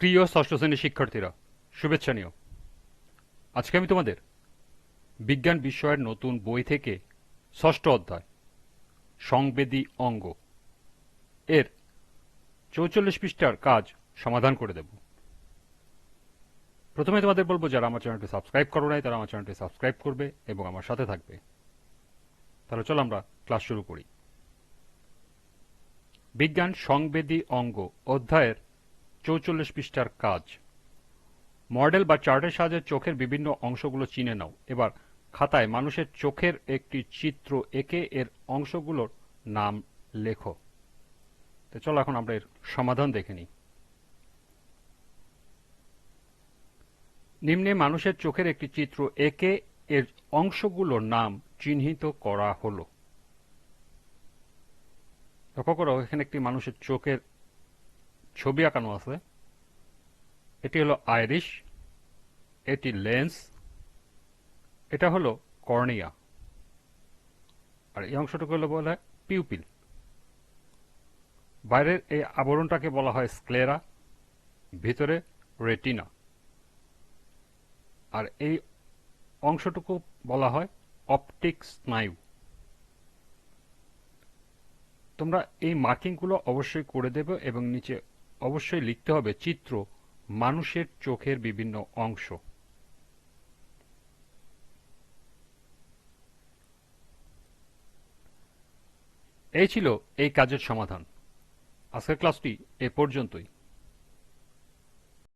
প্রিয় ষষ্ঠ শ্রেণীর শিক্ষার্থীরা, শুভেচ্ছা নিও। আজকে আমি তোমাদের বিজ্ঞান বিষয়ের নতুন বই থেকে ষষ্ঠ অধ্যায় সংবেদী অঙ্গ এর ৪৪ পৃষ্ঠার কাজ সমাধান করে দেব। প্রথমে তোমাদের বলবো, যারা আমার চ্যানেলটি সাবস্ক্রাইব করো নাই তারা আমার চ্যানেলটি সাবস্ক্রাইব করবে এবং আমার সাথে থাকবে। তাহলে চলো আমরা ক্লাস শুরু করি। বিজ্ঞান সংবেদী অঙ্গ অধ্যায়ের ৪৪ পৃষ্ঠার কাজ। মডেল বা চার্টের সাহায্যে চোখের বিভিন্ন অংশগুলো চিনে নাও। এবার খাতায় মানুষের চোখের একটি চিত্র এঁকে এর অংশগুলোর নাম লেখো। তো চলো এখন আমরা এর সমাধান দেখে নিই। নিম্নে মানুষের চোখের একটি চিত্র এঁকে এর অংশগুলোর নাম চিহ্নিত করা হলো। লক্ষ্য করো, এখানে একটি মানুষের চোখের ছবি আঁকানো আছে। এটি হলো আইরিশ, এটি লেন্স, এটা হলো কর্নিয়া, আর এই অংশটুকু হলো বলা হয় পিউপিল। বাইরের এই আবরণটাকে বলা হয় স্ক্লেরা, ভিতরে রেটিনা, আর এই অংশটুকু বলা হয় অপটিক স্নায়ু। তোমরা এই মার্কিংগুলো অবশ্যই করে দেবে এবং নিচে অবশ্যই লিখতে হবে চিত্র মানুষের চোখের বিভিন্ন অংশ। এই ছিল এই কাজের সমাধান। আজকের ক্লাসটি এ পর্যন্তই।